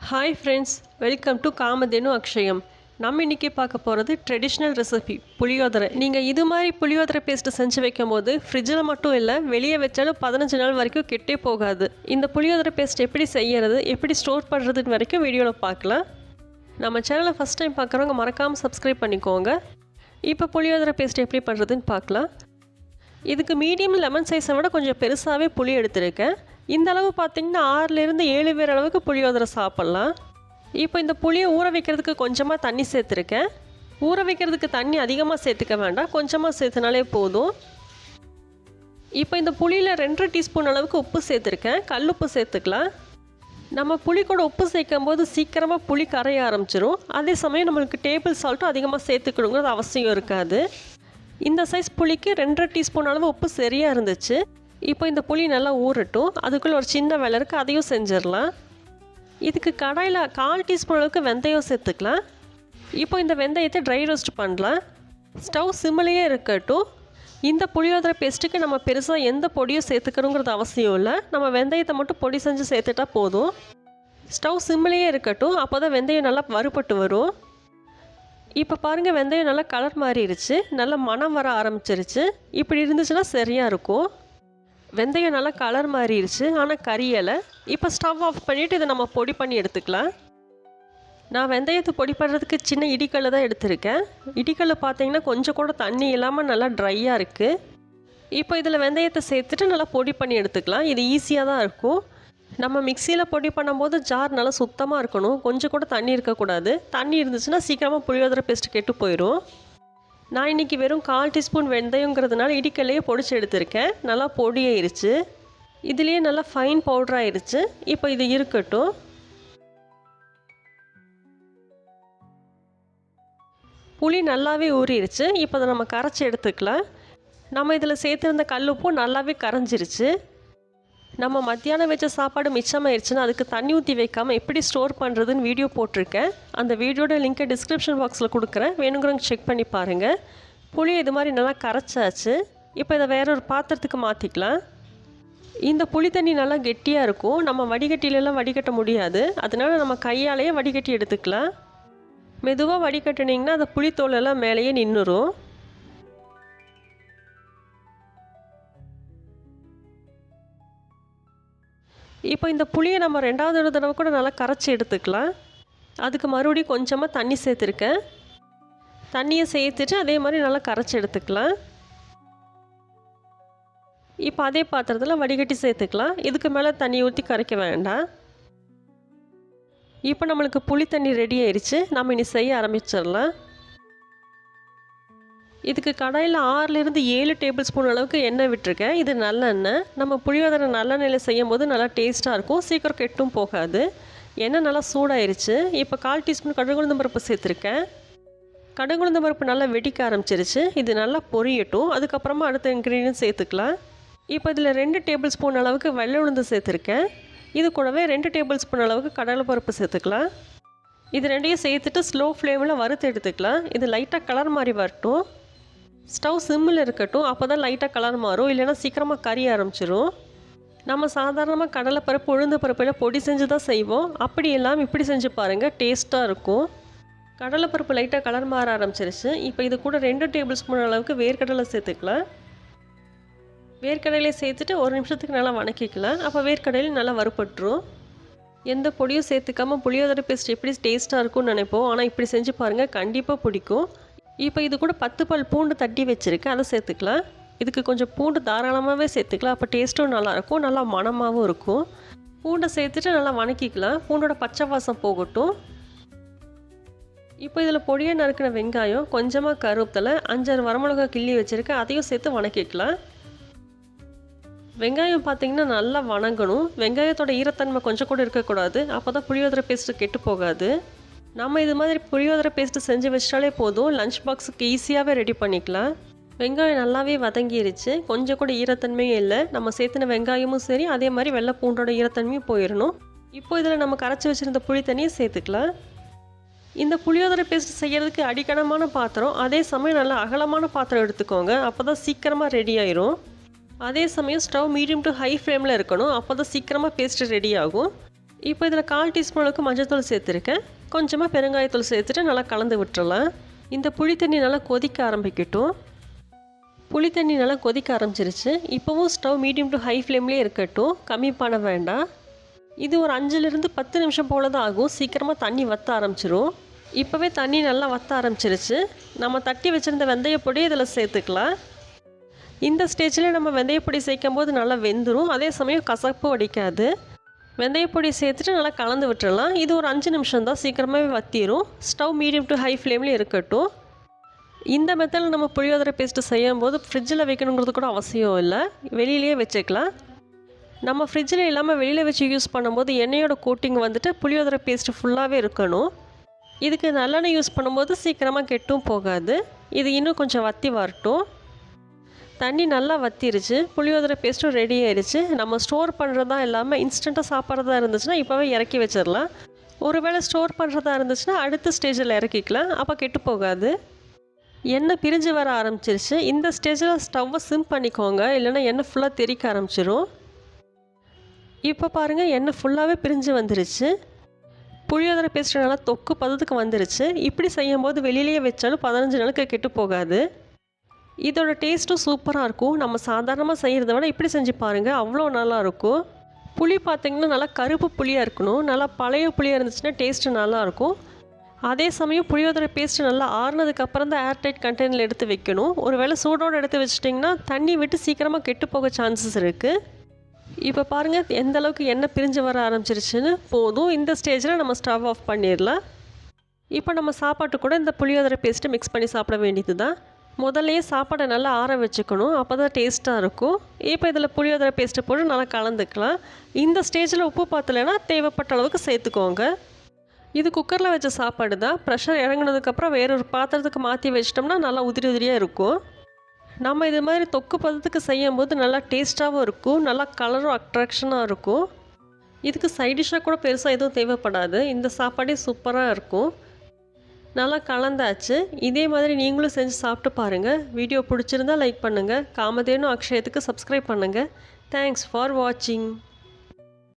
Hi friends, welcome to Kamadhenu Akshayam. நம்ம இன்றைக்கி பார்க்க போகிறது ட்ரெடிஷ்னல் ரெசிபி புளியோதரை. நீங்கள் இது மாதிரி புளியோதரை பேஸ்ட்டு செஞ்சு வைக்கும் போது ஃப்ரிட்ஜில் மட்டும் இல்லை, வெளியே வச்சாலும் 15 நாள் வரைக்கும் கெட்டே போகாது. இந்த புளியோதரை பேஸ்ட் எப்படி செய்கிறது, எப்படி ஸ்டோர் பண்ணுறதுன்னு வரைக்கும் வீடியோவில் பார்க்கலாம். நம்ம சேனலை ஃபஸ்ட் டைம் பார்க்குறவங்க மறக்காமல் சப்ஸ்கிரைப் பண்ணிக்கோங்க. இப்போ புளியோதரை பேஸ்ட் எப்படி பண்ணுறதுன்னு பார்க்கலாம். இதுக்கு மீடியம் லெமன் சைஸை விட கொஞ்சம் பெருசாகவே புளி எடுத்திருக்கேன். இந்த அளவு பார்த்திங்கன்னா 6லேருந்து 7 பேர் அளவுக்கு புளியோதரை சாப்பிட்லாம். இப்போ இந்த புளியை ஊற வைக்கிறதுக்கு கொஞ்சமாக தண்ணி சேர்த்துருக்கேன். ஊற வைக்கிறதுக்கு தண்ணி அதிகமாக சேர்த்துக்க வேண்டாம், கொஞ்சமாக சேர்த்துனாலே போதும். இப்போ இந்த புளியில் 2 டீஸ்பூன் அளவுக்கு உப்பு சேர்த்துருக்கேன். கல்லுப்பு சேர்த்துக்கலாம். நம்ம புளி கூட உப்பு சேர்க்கும் போது சீக்கிரமாக புளி கரைய ஆரம்பிச்சிடும். அதே சமயம் நம்மளுக்கு டேபிள் சால்ட்டும் அதிகமாக சேர்த்துக்கணுங்கிறது அவசியம் இருக்காது. இந்த சைஸ் புளிக்கு 2 டீஸ்பூன் அளவு உப்பு சரியாக இருந்துச்சு. இப்போ இந்த புளி நல்லா ஊறட்டும். அதுக்குள்ளே ஒரு சின்ன வேலை இருக்குது, அதையும் செஞ்சிடலாம். இதுக்கு கடாயில் 1/4 டீஸ்பூன் அளவுக்கு வெந்தயம் சேர்த்துக்கலாம். இப்போ இந்த வெந்தயத்தை ட்ரை ரோஸ்ட் பண்ணலாம். ஸ்டவ் சிம்மிலேயே இருக்கட்டும். இந்த புளியோதரை பேஸ்ட்டுக்கு நம்ம பெருசாக எந்த பொடியும் சேர்த்துக்கணுங்கிறது அவசியம் இல்லை. நம்ம வெந்தயத்தை மட்டும் பொடி செஞ்சு சேர்த்துட்டா போதும். ஸ்டவ் சிம்மிலேயே இருக்கட்டும், அப்போ தான் வெந்தயம் நல்லா வறுபட்டு வரும். இப்போ பாருங்கள், வெந்தயம் நல்லா கலர் மாறிடுச்சு, நல்லா மணம் வர ஆரம்பிச்சிருச்சு. இப்படி இருந்துச்சுன்னா சரியாக இருக்கும். வெந்தயம் நல்லா கலர் மாறிடுச்சு, ஆனால் கரியலை. இப்போ ஸ்டவ் ஆஃப் பண்ணிவிட்டு இதை நம்ம பொடி பண்ணி எடுத்துக்கலாம். நான் வெந்தயத்தை பொடி பண்ணுறதுக்கு சின்ன இடிக்கல் தான் எடுத்திருக்கேன். இடிக்கல் பார்த்தீங்கன்னா கொஞ்சம் கூட தண்ணி இல்லாமல் நல்லா ட்ரையாக இருக்குது. இப்போ இதில் வெந்தயத்தை சேர்த்துட்டு நல்லா பொடி பண்ணி எடுத்துக்கலாம். இது ஈஸியாக தான் இருக்கும். நம்ம மிக்சியில் பொடி பண்ணும்போது ஜார் நல்லா சுத்தமாக இருக்கணும், கொஞ்சம் கூட தண்ணி இருக்கக்கூடாது. தண்ணி இருந்துச்சுன்னா சீக்கிரமாக புளியோதரை பேஸ்ட்டு கெட்டு போயிடும். நான் இன்றைக்கி வெறும் 1/4 டீஸ்பூன் வெந்தயங்கிறதுனால இடிக்கல்லையே பொடிச்சு எடுத்திருக்கேன். நல்லா பொடியாயிருச்சு. இதுலேயே நல்லா ஃபைன் பவுடராகிருச்சு. இப்போ இது இருக்கட்டும். புளி நல்லாவே ஊறிடுச்சு. இப்போ அதை நம்ம கரைச்சி எடுத்துக்கலாம். நம்ம இதில் சேர்த்துருந்த கல்லுப்பும் நல்லாவே கரைஞ்சிருச்சு. நம்ம மத்தியானம் வச்ச சாப்பாடு மிச்சமாயிருச்சுன்னா அதுக்கு தண்ணி ஊற்றி வைக்காமல் எப்படி ஸ்டோர் பண்ணுறதுன்னு வீடியோ போட்டிருக்கேன். அந்த வீடியோட லிங்க்கை டிஸ்கிரிப்ஷன் பாக்ஸில் கொடுக்குறேன், வேணுங்கிறவங்க செக் பண்ணி பாருங்கள். புளியை இது மாதிரி நல்லா கரைச்சாச்சு. இப்போ இதை வேற ஒரு பாத்திரத்துக்கு மாற்றிக்கலாம். இந்த புளி தண்ணி நல்லா கெட்டியாக இருக்கும். நம்ம வடிகட்டிலெல்லாம் வடிகட்ட முடியாது, அதனால நம்ம கையாலேயே வடிகட்டி எடுத்துக்கலாம். மெதுவாக வடிகட்டினீங்கன்னா அந்த புளித்தோலெல்லாம் மேலேயே நின்றுடும். இப்போ இந்த புளியை நம்ம 2வது தடவை கூட நல்லா கரைச்சி எடுத்துக்கலாம். அதுக்கு மறுபடியும் கொஞ்சமாக தண்ணி சேர்த்துருக்கேன். தண்ணியை சேர்த்துட்டு அதே மாதிரி நல்லா கரைச்சி எடுத்துக்கலாம். இப்போ அதே பாத்திரத்தில் வடிகட்டி சேர்த்துக்கலாம். இதுக்கு மேலே தண்ணி ஊற்றி கரைக்க வேண்டாம். இப்போ நம்மளுக்கு புளி தண்ணி ரெடி ஆயிடுச்சு. நம்ம இனி செய்ய ஆரம்பிச்சிடலாம். இதுக்கு கடாயில் 6லேருந்து 7 டேபிள் ஸ்பூன் அளவுக்கு எண்ணெய் விட்டுருக்கேன். இது நல்லெண்ணெய். நம்ம புளியோதரை நல்லெண்ணெயில் செய்யும் போது நல்லா டேஸ்ட்டாக இருக்கும், சீக்கிரம் கெட்டும் போகாது. எண்ணெய் நல்லா சூடாயிருச்சு. இப்போ 1/4 டீஸ்பூன் கடுகுளுந்தம் பருப்பு சேர்த்துருக்கேன். கடுகுளுந்தம் பருப்பு நல்லா வெடிக்க ஆரம்பிச்சிருச்சு. இது நல்லா பொரியட்டும். அதுக்கப்புறமா அடுத்த இன்க்ரீடியன்ட் சேர்த்துக்கலாம். இப்போ இதில் 2 டேபிள் ஸ்பூன் அளவுக்கு வெள்ளை உளுந்து சேர்த்துருக்கேன். இது கூடவே 2 டேபிள் ஸ்பூன் அளவுக்கு கடலைப்பருப்பு சேர்த்துக்கலாம். இது ரெண்டையும் சேர்த்துட்டு ஸ்லோ ஃப்ளேமில் வறுத்து எடுத்துக்கலாம். இது லைட்டாக கலர் மாதிரி வரட்டும். ஸ்டவ் சிம்மில் இருக்கட்டும், அப்போ தான் லைட்டாக கலர் மாறும், இல்லைன்னா சீக்கிரமாக கரிய ஆரம்பிச்சிடும். நம்ம சாதாரணமாக கடலைப்பருப்பு உளுந்து பருப்பில் பொடி செஞ்சு தான் செய்வோம். அப்படி இல்லாமல் இப்படி செஞ்சு பாருங்கள், டேஸ்ட்டாக இருக்கும். கடலைப்பருப்பு லைட்டாக கலர் மாற ஆரம்பிச்சிருச்சு. இப்போ இது கூட 2 டேபிள் ஸ்பூன் அளவுக்கு வேர்க்கடலை சேர்த்துக்கலாம். வேர்க்கடலையை சேர்த்துட்டு 1 நிமிஷத்துக்கு நல்லா வணக்கிக்கலாம். அப்போ வேர்க்கடலையும் நல்லா வறுபட்டுரும். எந்த பொடியும் சேர்த்துக்காமல் புளியோதரை பேஸ்ட் எப்படி டேஸ்ட்டாக இருக்கும்னு நினைப்போம், ஆனால் இப்படி செஞ்சு பாருங்கள், கண்டிப்பாக பிடிக்கும். இப்போ இது கூட 10 பல் பூண்டு தட்டி வச்சுருக்கேன், அதை சேர்த்துக்கலாம். இதுக்கு கொஞ்சம் பூண்டு தாராளமாகவே சேர்த்துக்கலாம், அப்போ டேஸ்ட்டும் நல்லாயிருக்கும், நல்லா மணமாகவும் இருக்கும். பூண்டை சேர்த்துட்டு நல்லா வணக்கிக்கலாம். பூண்டோட பச்சை வாசம் போகட்டும். இப்போ இதில் பொடியாக நறுக்கின வெங்காயம், கொஞ்சமாக கருவேப்பிலை, 5-6 வரமிளகாய் கிள்ளி வச்சுருக்கேன், அதையும் சேர்த்து வணக்கிக்கலாம். வெங்காயம் பார்த்திங்கன்னா நல்லா வணங்கணும். வெங்காயத்தோட ஈரத்தன்மை கொஞ்சம் கூட இருக்கக்கூடாது, அப்போ தான் புளியோதரை பேஸ்ட்டு கெட்டு போகாது. நம்ம இது மாதிரி புளியோதரை பேஸ்ட்டு செஞ்சு வச்சிட்டாலே போதும், லஞ்ச் பாக்ஸுக்கு ஈஸியாகவே ரெடி பண்ணிக்கலாம். வெங்காயம் நல்லாவே வதங்கிருச்சு, கொஞ்சம் கூட ஈரத்தன்மையும் இல்லை. நம்ம சேர்த்துன வெங்காயமும் சரி, அதே மாதிரி வெள்ளை பூண்டோட ஈரத்தன்மையும் போயிடணும். இப்போ இதில் நம்ம கரைச்சி வச்சுருந்த புளி தண்ணியை சேர்த்துக்கலாம். இந்த புளியோதரை பேஸ்ட் செய்கிறதுக்கு அடிக்கனமான பாத்திரம், அதே சமயம் நல்லா அகலமான பாத்திரம் எடுத்துக்கோங்க, அப்போ தான் சீக்கிரமாக ரெடி ஆயிரும். அதே சமயம் ஸ்டவ் மீடியம் டு ஹை ஃப்ளேமில் இருக்கணும், அப்போ தான் சீக்கிரமாக பேஸ்ட்டு ரெடி ஆகும். இப்போ இதில் 1/4 டீஸ்பூன் அளவுக்கு மஞ்சள்தூள் சேர்த்துருக்கேன். கொஞ்சமாக பெருங்காயத்தூள் சேர்த்துட்டு நல்லா கலந்து விட்டுறலாம். இந்த புளி தண்ணி நல்லா கொதிக்க ஆரம்பிக்கட்டும். புளி தண்ணி நல்லா கொதிக்க ஆரம்பிச்சிருச்சு. இப்போவும் ஸ்டவ் மீடியம் டு ஹை ஃப்ளேம்லேயே இருக்கட்டும், கம்மி பண்ண வேண்டாம். இது ஒரு 5லிருந்து 10 நிமிஷம் போல் தான் ஆகும். சீக்கிரமாக தண்ணி வற்ற ஆரம்பிச்சிரும். இப்போவே தண்ணி நல்லா வற்ற ஆரம்பிச்சிருச்சு. நம்ம தட்டி வச்சுருந்த வெந்தயப்பொடி இதில் சேர்த்துக்கலாம். இந்த ஸ்டேஜில் நம்ம வெந்தயப்பொடி சேர்க்கும் போது நல்லா வெந்துடும். அதே சமயம் கசப்பு அடிக்காது. வெந்தயப்பொடி சேர்த்துட்டு நல்லா கலந்து விட்டுறலாம். இது ஒரு 5 நிமிஷம் தான், சீக்கிரமாகவே வற்றிடும். ஸ்டவ் மீடியம் டு ஹை ஃப்ளேம்லேயே இருக்கட்டும். இந்த மெத்தடில் நம்ம புளியோதரை பேஸ்ட்டு செய்யும் போது ஃப்ரிட்ஜில் வைக்கணுங்கிறது கூட அவசியம் இல்லை, வெளியிலேயே வச்சுக்கலாம். நம்ம ஃப்ரிட்ஜில் இல்லாமல் வெளியில் வச்சு யூஸ் பண்ணும்போது எண்ணெயோட கோட்டிங் வந்துட்டு புளியோதரை பேஸ்ட்டு ஃபுல்லாகவே இருக்கணும். இதுக்கு நல்லெண்ணெய் யூஸ் பண்ணும்போது சீக்கிரமாக கெட்டும் போகாது. இது இன்னும் கொஞ்சம் வற்றி வரட்டும். தண்ணி நல்லா வற்றிருச்சு. புளியோதரை பேஸ்ட்டும் ரெடி ஆயிடுச்சு. நம்ம ஸ்டோர் பண்ணுறதா இல்லாமல் இன்ஸ்டண்ட்டாக சாப்பிட்றதா இருந்துச்சுன்னா இப்போவே இறக்கி வச்சிடலாம். ஒருவேளை ஸ்டோர் பண்ணுறதா இருந்துச்சுன்னா அடுத்த ஸ்டேஜில் இறக்கிக்கலாம், அப்போ கெட்டு போகாது. எண்ணெய் பிரிஞ்சு வர ஆரம்பிச்சிருச்சு. இந்த ஸ்டேஜில் ஸ்டவ்வை சிம் பண்ணிக்கோங்க, இல்லைன்னா எண்ணெய் ஃபுல்லாக தெறிக்க ஆரம்பிச்சிரும். இப்போ பாருங்கள், எண்ணெய் ஃபுல்லாகவே பிரிஞ்சு வந்துருச்சு. புளியோதரை பேஸ்ட்டு நல்லா தொக்கு பதத்துக்கு வந்துருச்சு. இப்படி செய்யும்போது வெளியிலேயே வச்சாலும் 15 நாளுக்கு கெட்டு போகாது. இதோட டேஸ்ட்டும் சூப்பராக இருக்கும். நம்ம சாதாரணமாக செய்கிறத விட இப்படி செஞ்சு பாருங்கள், அவ்வளோ நல்லாயிருக்கும். புளி பார்த்திங்கன்னா நல்லா கருப்பு புளியாக இருக்கணும். நல்லா பழைய புளியாக இருந்துச்சுன்னா டேஸ்ட்டு நல்லாயிருக்கும். அதே சமயம் புளியோதரை பேஸ்ட்டு நல்லா ஆறுனதுக்கப்புறம் தான் ஏர்டைட் கண்டெய்னரில் எடுத்து வைக்கணும். ஒரு வேளை சூடோடு எடுத்து வச்சிட்டிங்கன்னா தண்ணி விட்டு சீக்கிரமாக கெட்டு போக சான்சஸ் இருக்குது. இப்போ பாருங்கள் எந்த அளவுக்கு எண்ணெய் பிரிஞ்சு வர ஆரம்பிச்சிருச்சுன்னு. போதும், இந்த ஸ்டேஜில் நம்ம ஸ்டவ் ஆஃப் பண்ணிடலாம். இப்போ நம்ம சாப்பாட்டு கூட இந்த புளியோதரை பேஸ்ட்டு மிக்ஸ் பண்ணி சாப்பிட வேண்டியது தான். முதல்லையே சாப்பாடை நல்லா ஆற வச்சுக்கணும், அப்போ தான் டேஸ்ட்டாக இருக்கும். இப்போ இதில் புளியோதரை பேஸ்ட்டு போட்டு நல்லா கலந்துக்கலாம். இந்த ஸ்டேஜில் உப்பு பார்த்தலைன்னா தேவைப்பட்ட அளவுக்கு சேர்த்துக்கோங்க. இது குக்கரில் வச்ச சாப்பாடு தான். ப்ரெஷர் இறங்கினதுக்கப்புறம் வேறொரு பாத்திரத்துக்கு மாற்றி வச்சிட்டோம்னா நல்லா உதிரி உதிரியாக இருக்கும். நம்ம இது மாதிரி தொக்கு பதத்துக்கு செய்யும் போது நல்லா டேஸ்ட்டாகவும் இருக்கும், நல்லா கலரும் அட்ராக்ஷனாக இருக்கும். இதுக்கு சைடிஷ்ஷாக கூட பெருசாக எதுவும் தேவைப்படாது. இந்த சாப்பாடே சூப்பராக இருக்கும். நல்லா கலந்தாச்சு. இதே மாதிரி நீங்களும் செஞ்சு சாப்பிட்டு பாருங்கள். வீடியோ பிடிச்சிருந்தால் லைக் பண்ணுங்கள். காமதேனு அக்ஷயத்துக்கு சப்ஸ்கிரைப் பண்ணுங்கள். தேங்க்ஸ் ஃபார் வாட்சிங்.